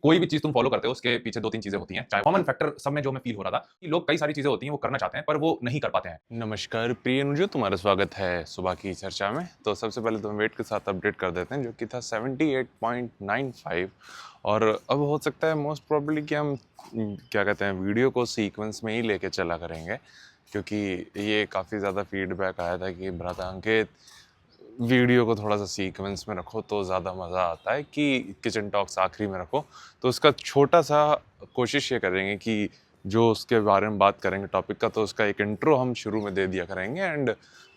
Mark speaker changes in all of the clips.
Speaker 1: कोई भी चीज तुम फॉलो करते हो उसके पीछे दो तीन चीजें होती हैं। चाहे कॉमन फैक्टर सब में जो मैं फील हो रहा था कि लोग कई सारी चीजें होती हैं वो करना चाहते हैं पर वो नहीं कर पाते हैं।
Speaker 2: नमस्कार प्रिय अनुजो, तुम्हारा स्वागत है सुबह की चर्चा में। तो सबसे पहले तो हम वेट के साथ अपडेट कर देते हैं जो कि था 78.95। और अब हो सकता है मोस्ट प्रोबेबली कि हम क्या कहते हैं वीडियो को सीक्वेंस में ही लेके चला करेंगे, क्योंकि ये काफ़ी ज़्यादा फीडबैक आया था कि भ्राता अंकित वीडियो को थोड़ा सा सीक्वेंस में रखो तो ज़्यादा मज़ा आता है, कि किचन टॉक्स आखिरी में रखो। तो उसका छोटा सा कोशिश ये करेंगे कि जो उसके बारे में बात करेंगे टॉपिक का, तो उसका एक इंट्रो हम शुरू में दे दिया करेंगे एंड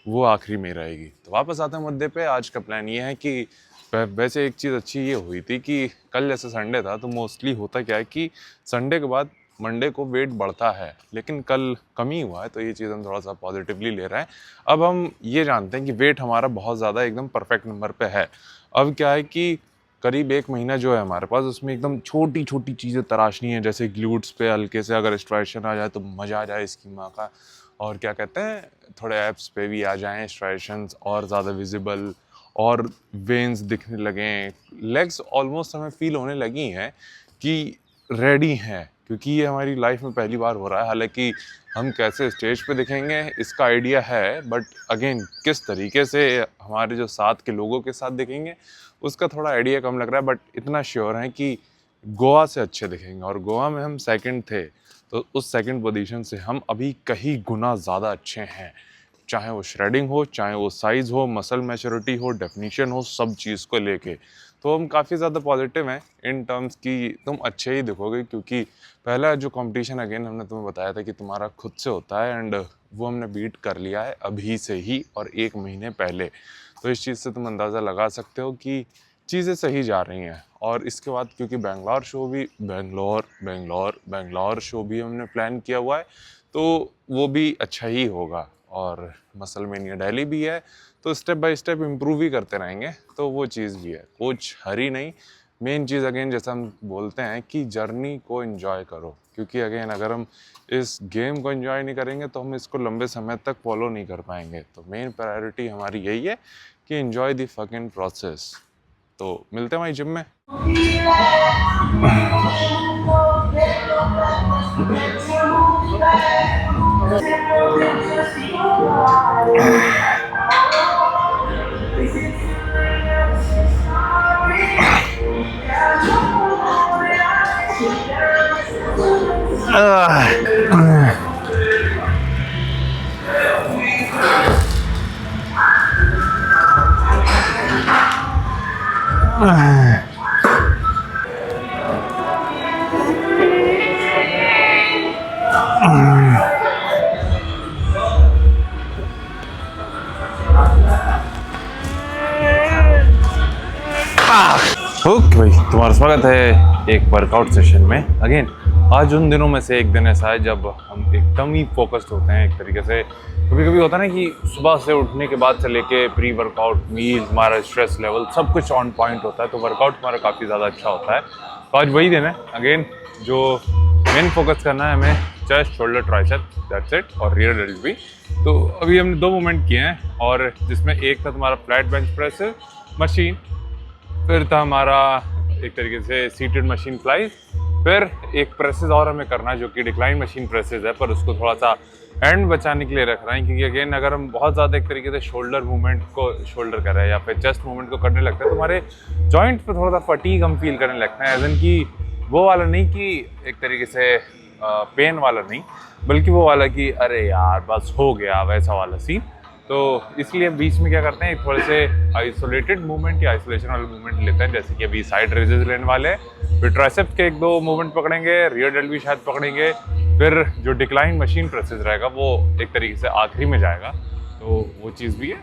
Speaker 2: वो आखिरी में रहेगी। तो वापस आते हैं मुद्दे पे। आज का प्लान ये है कि वैसे एक चीज़ अच्छी ये हुई थी कि कल जैसे संडे था, तो मोस्टली होता क्या है कि संडे के बाद मंडे को वेट बढ़ता है, लेकिन कल कमी हुआ है, तो ये चीज़ हम थोड़ा सा पॉजिटिवली ले रहे हैं। अब हम ये जानते हैं कि वेट हमारा बहुत ज़्यादा एकदम परफेक्ट नंबर पे है। अब क्या है कि करीब 1 महीना जो है हमारे पास, उसमें एकदम छोटी छोटी चीज़ें तराशनी है, जैसे ग्लूट्स पे हल्के से अगर स्ट्राइशन आ जाए तो मज़ा आ जाए इसकी माँ का। और क्या कहते हैं, थोड़े एप्स पे भी आ जाएँ स्ट्राइशंस और ज़्यादा विजिबल, और वेन्स दिखने लगें। लेग्स ऑलमोस्ट हमें फील होने लगी हैं कि रेडी हैं, क्योंकि ये हमारी लाइफ में पहली बार हो रहा है। हालांकि हम कैसे स्टेज पे दिखेंगे इसका आइडिया है, बट अगेन किस तरीके से हमारे जो साथ के लोगों के साथ दिखेंगे उसका थोड़ा आइडिया कम लग रहा है। बट इतना श्योर है कि गोवा से अच्छे दिखेंगे, और गोवा में हम सेकंड थे, तो उस सेकंड पोजीशन से हम अभी कहीं गुना ज़्यादा अच्छे हैं। चाहे वो श्रेडिंग हो, चाहे वो साइज़ हो, मसल मैच्योरिटी हो, डेफिनेशन हो, सब चीज़ को लेके तो हम काफ़ी ज़्यादा पॉजिटिव हैं इन टर्म्स की तुम अच्छे ही दिखोगे। क्योंकि पहला जो कंपटीशन अगेन हमने तुम्हें बताया था कि तुम्हारा खुद से होता है, एंड वो हमने बीट कर लिया है अभी से ही, और 1 महीने पहले। तो इस चीज़ से तुम अंदाज़ा लगा सकते हो कि चीज़ें सही जा रही हैं। और इसके बाद क्योंकि बेंगलोर शो भी हमने प्लान किया हुआ है, तो वो भी अच्छा ही होगा। और मसल मेनिया दिल्ली भी है, तो स्टेप बाय स्टेप इम्प्रूव ही करते रहेंगे। तो वो चीज़ भी है, कुछ हरी नहीं। मेन चीज़ अगेन जैसा हम बोलते हैं कि जर्नी को एंजॉय करो, क्योंकि अगेन अगर हम इस गेम को एंजॉय नहीं करेंगे तो हम इसको लंबे समय तक फॉलो नहीं कर पाएंगे। तो मेन प्रायोरिटी हमारी यही है कि एंजॉय द फकिंग प्रोसेस। तो मिलते हैं वहीं जिम में। ओके भाई, तुम्हारा स्वागत है एक वर्कआउट सेशन में। अगेन आज उन दिनों में से एक दिन ऐसा है जब हम एकदम ही फोकस्ड होते हैं एक तरीके से। कभी कभी होता है ना कि सुबह से उठने के बाद से लेके प्री वर्कआउट मील, हमारा स्ट्रेस लेवल सब कुछ ऑन पॉइंट होता है, तो वर्कआउट हमारा काफ़ी ज़्यादा अच्छा होता है। तो आज वही दिन है अगेन जो मेन फोकस करना है हमें, chest, shoulder, tricep, that's it, और रियर डेल्ट भी। तो अभी हमने 2 मूवमेंट किए हैं, और जिसमें एक था तुम्हारा फ्लैट बेंच प्रेस मशीन, फिर था हमारा एक तरीके से सीटेड मशीन फ्लाइज, फिर एक प्रेसेस और हमें करना है जो कि डिक्लाइन मशीन प्रेसेस है, पर उसको थोड़ा सा एंड बचाने के लिए रख रहे हैं। क्योंकि अगेन अगर हम बहुत ज़्यादा एक तरीके से शोल्डर मूवमेंट को शोल्डर कर रहे हैं या फिर चेस्ट मूवमेंट को करने लगते हैं, तो हमारे जॉइंट पे थोड़ा सा फटीग हम फील करने लगते हैं। एज इन कि वो वाला नहीं कि एक तरीके से पेन वाला नहीं, बल्कि वो वाला कि अरे यार बस हो गया, वैसा वाला सीन। तो इसलिए बीच में क्या करते हैं, थोड़े से आइसोलेटेड मूवमेंट या आइसोलेशन वाले मूवमेंट लेते हैं। जैसे कि अभी साइड रेजेस लेने वाले हैं, फिर ट्राइसेप्स के 1-2 मूवमेंट पकड़ेंगे, रियर डेल्ट भी शायद पकड़ेंगे, फिर जो डिक्लाइन मशीन प्रेसेस रहेगा वो एक तरीके से आखिरी में जाएगा। तो वो चीज़ भी है।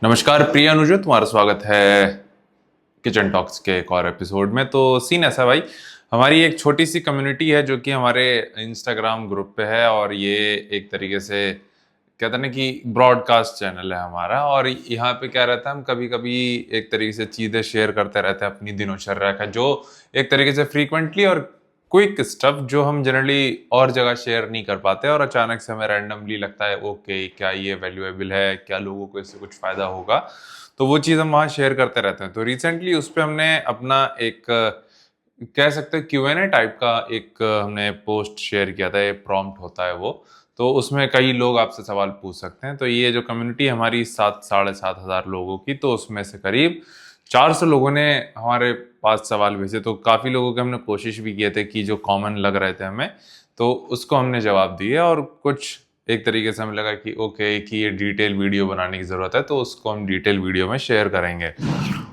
Speaker 2: नमस्कार प्रिय अनुजो, तुम्हारा स्वागत है किचन टॉक्स के एक और एपिसोड में। तो सीन ऐसा भाई, हमारी एक छोटी सी कम्युनिटी है जो कि हमारे इंस्टाग्राम ग्रुप पे है, और ये एक तरीके से कहते हैं ना कि ब्रॉडकास्ट चैनल है हमारा। और यहाँ पे क्या रहता है, हम कभी कभी एक तरीके से चीज़ें शेयर करते रहते हैं अपनी दिनोचर्या का, जो एक तरीके से फ्रीक्वेंटली और क्विक स्टफ जो हम जनरली और जगह शेयर नहीं कर पाते, और अचानक से हमें रैंडमली लगता है ओके क्या ये वैल्यूएबल है, क्या लोगों को इससे कुछ फ़ायदा होगा, तो वो चीज़ हम वहाँ शेयर करते रहते हैं। तो रिसेंटली उस पर हमने अपना एक कह सकते हैं Q&A टाइप का एक हमने पोस्ट शेयर किया था। ये प्रॉम्प्ट होता है वो, तो उसमें कई लोग आपसे सवाल पूछ सकते हैं। तो ये जो कम्युनिटी हमारी 7,500 लोगों की, तो उसमें से करीब 400 लोगों ने हमारे पास सवाल भेजे। तो काफ़ी लोगों के हमने कोशिश भी किए थे कि जो कॉमन लग रहे थे हमें, तो उसको हमने जवाब दिए। और कुछ एक तरीके से हमें लगा कि ओके कि ये डिटेल वीडियो बनाने की ज़रूरत है, तो उसको हम डिटेल वीडियो में शेयर करेंगे।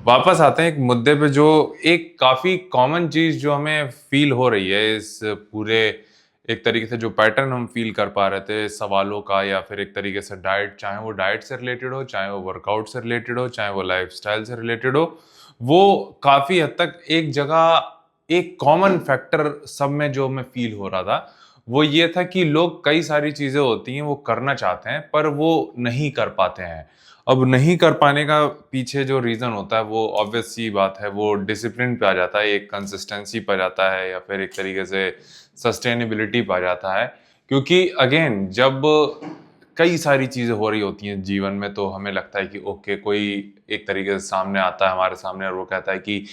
Speaker 2: वापस आते हैं एक मुद्दे पे, जो एक काफ़ी कॉमन चीज़ जो हमें फील हो रही है इस पूरे एक तरीके से जो पैटर्न हम फील कर पा रहे थे सवालों का, या फिर एक तरीके से डाइट, चाहे वो डाइट से रिलेटेड हो, चाहे वो वर्कआउट से रिलेटेड हो, चाहे वो लाइफस्टाइल से रिलेटेड हो, वो काफ़ी हद तक एक जगह एक कॉमन फैक्टर सब में जो हमें फील हो रहा था, वो ये था कि लोग कई सारी चीज़ें होती हैं वो करना चाहते हैं पर वो नहीं कर पाते हैं। अब नहीं कर पाने का पीछे जो रीज़न होता है वो ऑब्वियस सी बात है, वो डिसिप्लिन पे आ जाता है, एक कंसिस्टेंसी पे आ जाता है, या फिर एक तरीके से सस्टेनेबिलिटी पे आ जाता है। क्योंकि अगेन जब कई सारी चीज़ें हो रही होती हैं जीवन में, तो हमें लगता है कि ओके कोई एक तरीके से सामने आता है हमारे सामने, और वो कहता है कि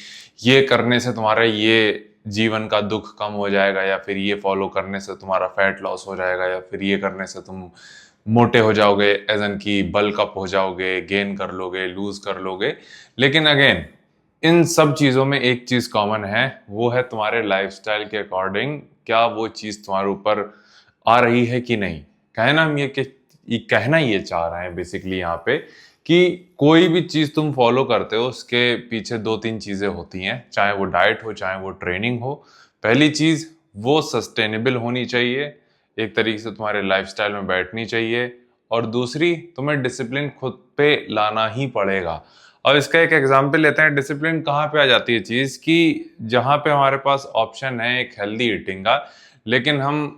Speaker 2: ये करने से तुम्हारा ये जीवन का दुख कम हो जाएगा, या फिर ये फॉलो करने से तुम्हारा फैट लॉस हो जाएगा, या फिर ये करने से तुम मोटे हो जाओगे, एज एन की बल्क अप हो जाओगे, गेन कर लोगे, लूज कर लोगे। लेकिन अगेन इन सब चीज़ों में एक चीज़ कॉमन है, वो है तुम्हारे लाइफस्टाइल के अकॉर्डिंग क्या वो चीज़ तुम्हारे ऊपर आ रही है कि नहीं। कहना हम ये कहना ये चाह रहे हैं बेसिकली यहाँ पे, कि कोई भी चीज़ तुम फॉलो करते हो उसके पीछे 2-3 चीज़ें होती हैं, चाहे वो डाइट हो, चाहे वो ट्रेनिंग हो। पहली चीज़ वो सस्टेनेबल होनी चाहिए, एक तरीके से तुम्हारे लाइफस्टाइल में बैठनी चाहिए, और दूसरी तुम्हें डिसिप्लिन खुद पे लाना ही पड़ेगा। अब इसका एक एग्जाम्पल लेते हैं, डिसिप्लिन कहाँ पे आ जाती है चीज़ कि जहाँ पे हमारे पास ऑप्शन है एक हेल्दी ईटिंग का, लेकिन हम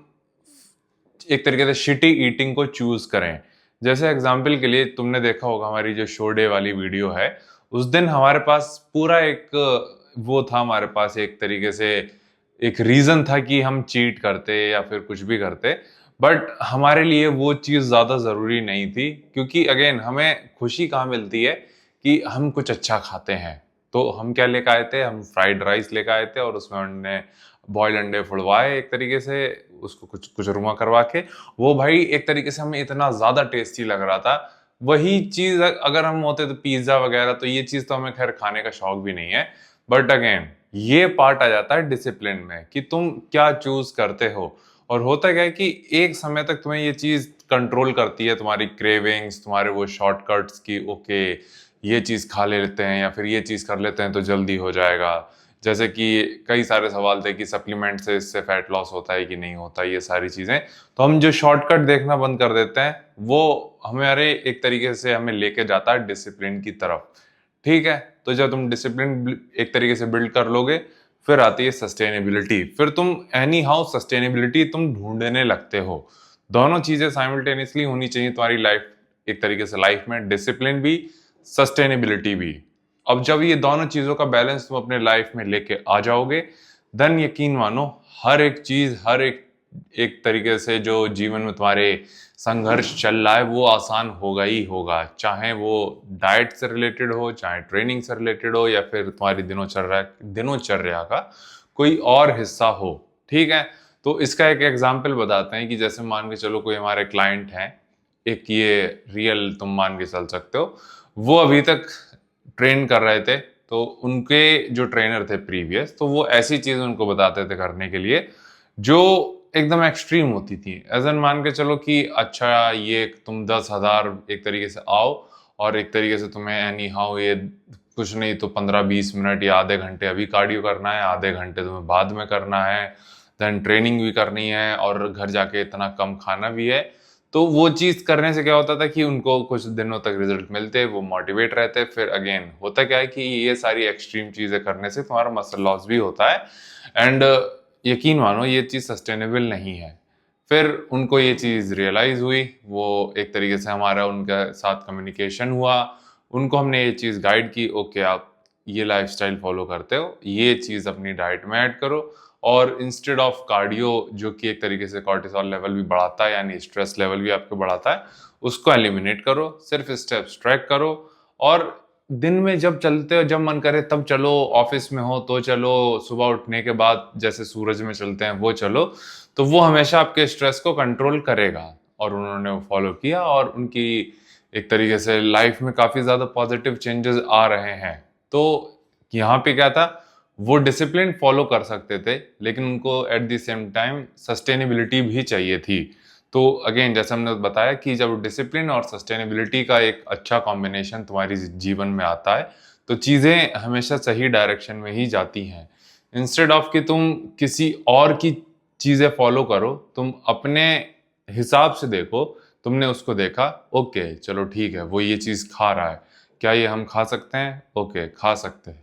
Speaker 2: एक तरीके से शिटी ईटिंग को चूज करें। जैसे एग्जाम्पल के लिए तुमने देखा होगा हमारी जो शो डे वाली वीडियो है, उस दिन हमारे पास पूरा एक वो था, हमारे पास एक तरीके से एक रीजन था कि हम चीट करते या फिर कुछ भी करते, बट हमारे लिए वो चीज़ ज़्यादा ज़रूरी नहीं थी, क्योंकि अगेन हमें खुशी कहाँ मिलती है कि हम कुछ अच्छा खाते हैं। तो हम क्या लेकर आए थे, हम फ्राइड राइस लेकर आए थे और उसमें हमने बॉइल्ड अंडे फुड़वाए एक तरीके से, उसको कुछ कुछ रुमा करवा के। वो भाई एक तरीके से हमें इतना ज़्यादा टेस्टी लग रहा था। वही चीज़ अगर हम होते तो पिज़्ज़ा वगैरह, तो ये चीज़ तो हमें खैर खाने का शौक भी नहीं है। बट अगेन ये पार्ट आ जाता है डिसिप्लिन में कि तुम क्या चूज करते हो। और होता क्या है कि एक समय तक तुम्हें ये चीज कंट्रोल करती है, तुम्हारी क्रेविंग्स, तुम्हारे वो शॉर्टकट्स की ओके ये चीज खा लेते हैं या फिर ये चीज कर लेते हैं तो जल्दी हो जाएगा। जैसे कि कई सारे सवाल थे कि सप्लीमेंट से इससे फैट लॉस होता है कि नहीं होता, ये सारी चीजें। तो हम जो शॉर्टकट देखना बंद कर देते हैं वो हमारे एक तरीके से हमें लेके जाता है डिसिप्लिन की तरफ। ठीक है, तो जब तुम डिसिप्लिन एक तरीके से बिल्ड कर लोगे, फिर आती है सस्टेनेबिलिटी। फिर तुम एनी हाउ सस्टेनेबिलिटी तुम ढूंढने लगते हो। दोनों चीजें साइमल्टेनियसली होनी चाहिए तुम्हारी लाइफ, एक तरीके से लाइफ में डिसिप्लिन भी, सस्टेनेबिलिटी भी। अब जब ये दोनों चीजों का बैलेंस तुम अपने लाइफ में लेके आ जाओगे, देन यकीन मानो हर एक चीज, हर एक एक तरीके से जो जीवन में तुम्हारे संघर्ष चल रहा है वो आसान होगा ही होगा। चाहे वो डाइट से रिलेटेड हो, चाहे ट्रेनिंग से रिलेटेड हो, या फिर तुम्हारी दिनोचर्या का कोई और हिस्सा हो। ठीक है, तो इसका एक एग्जाम्पल बताते हैं कि जैसे मान के चलो कोई हमारे क्लाइंट हैं, एक ये रियल तुम मान के चल सकते हो, वो अभी तक ट्रेन कर रहे थे, तो उनके जो ट्रेनर थे प्रीवियस, तो वो ऐसी चीज उनको बताते थे करने के लिए जो एकदम एक्सट्रीम होती थी। एज एन मान के चलो कि अच्छा ये तुम 10,000 एक तरीके से आओ और एक तरीके से तुम्हें एनी हाउ ये कुछ नहीं तो 15-20 मिनट या आधे घंटे अभी कार्डियो करना है, आधे घंटे तुम्हें बाद में करना है, देन ट्रेनिंग भी करनी है और घर जाके इतना कम खाना भी है। तो वो चीज करने से क्या होता था कि उनको कुछ दिनों तक रिजल्ट मिलते, वो मोटिवेट रहते। फिर अगेन होता क्या है कि ये सारी एक्सट्रीम चीजें करने से तुम्हारा मसल लॉस भी होता है, एंड यकीन मानो ये चीज सस्टेनेबल नहीं है। फिर उनको ये चीज रियलाइज हुई, वो एक तरीके से हमारा उनके साथ कम्युनिकेशन हुआ, उनको हमने ये चीज गाइड की, ओके आप ये लाइफस्टाइल फॉलो करते हो, ये चीज अपनी डाइट में ऐड करो, और इंस्टेड ऑफ कार्डियो जो कि एक तरीके से कॉर्टिसोल लेवल भी बढ़ाता है यानी स्ट्रेस लेवल भी आपको बढ़ाता है, उसको एलिमिनेट करो, सिर्फ स्टेप्स ट्रैक करो। और दिन में जब चलते हो, जब मन करे तब चलो, ऑफिस में हो तो चलो, सुबह उठने के बाद जैसे सूरज में चलते हैं वो चलो, तो वो हमेशा आपके स्ट्रेस को कंट्रोल करेगा। और उन्होंने वो फॉलो किया और उनकी एक तरीके से लाइफ में काफी ज्यादा पॉजिटिव चेंजेस आ रहे हैं। तो यहाँ पे क्या था, वो डिसिप्लिन फॉलो कर सकते थे लेकिन उनको at the same time sustainability भी चाहिए थी। तो अगेन जैसे हमने बताया कि जब डिसिप्लिन और सस्टेनेबिलिटी का एक अच्छा कॉम्बिनेशन तुम्हारी जीवन में आता है, तो चीज़ें हमेशा सही डायरेक्शन में ही जाती हैं। इंस्टेड ऑफ कि तुम किसी और की चीज़ें फॉलो करो, तुम अपने हिसाब से देखो। तुमने उसको देखा, ओके चलो ठीक है, वो ये चीज़ खा रहा है, क्या ये हम खा सकते हैं? ओके खा सकते हैं।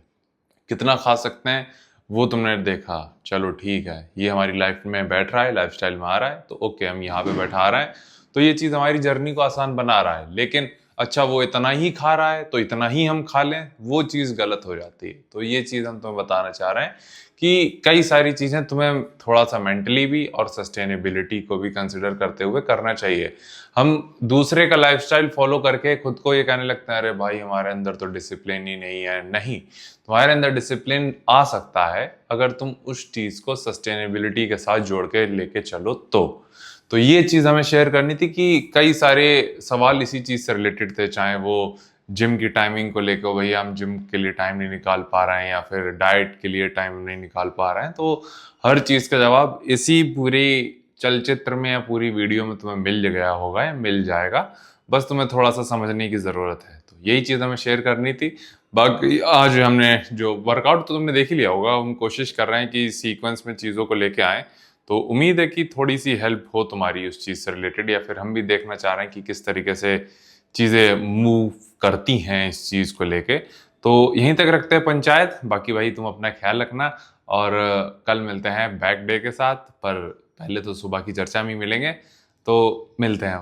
Speaker 2: कितना खा सकते हैं वो तुमने देखा, चलो ठीक है, ये हमारी लाइफ में बैठ रहा है, लाइफस्टाइल में आ रहा है, तो ओके हम यहाँ पे बैठा रहे हैं, तो ये चीज हमारी जर्नी को आसान बना रहा है। लेकिन अच्छा वो इतना ही खा रहा है तो इतना ही हम खा लें, वो चीज गलत हो जाती है। तो ये चीज हम तुम्हें बताना चाह रहे हैं कि कई सारी चीजें तुम्हें थोड़ा सा मेंटली भी और सस्टेनेबिलिटी को भी कंसिडर करते हुए करना चाहिए। हम दूसरे का लाइफस्टाइल फॉलो करके खुद को ये कहने लगते हैं अरे भाई हमारे अंदर तो डिसिप्लिन ही नहीं है। नहीं, तुम्हारे अंदर डिसिप्लिन आ सकता है अगर तुम उस चीज को सस्टेनेबिलिटी के साथ जोड़ के लेके चलो। तो ये चीज हमें शेयर करनी थी कि कई सारे सवाल इसी चीज से रिलेटेड थे, चाहे वो जिम की टाइमिंग को लेकर, भैया हम जिम के लिए टाइम नहीं निकाल पा रहे हैं, या फिर डाइट के लिए टाइम नहीं निकाल पा रहे हैं। तो हर चीज का जवाब इसी पूरी चलचित्र में या पूरी वीडियो में तुम्हें मिल गया होगा या मिल जाएगा, बस तुम्हें थोड़ा सा समझने की जरूरत है। तो यही चीज हमें शेयर करनी थी। बाकी आज हमने जो वर्कआउट तो तुमने देख ही लिया होगा, हम कोशिश कर रहे हैं कि सीक्वेंस में चीज़ों को लेके आए। तो उम्मीद है कि थोड़ी सी हेल्प हो तुम्हारी उस चीज़ से रिलेटेड, या फिर हम भी देखना चाह रहे हैं कि किस तरीके से चीज़ें मूव करती हैं इस चीज़ को लेके। तो यहीं तक रखते हैं पंचायत। बाकी भाई तुम अपना ख्याल रखना, और कल मिलते हैं बैक डे के साथ, पर पहले तो सुबह की चर्चा में ही मिलेंगे। तो मिलते हैं।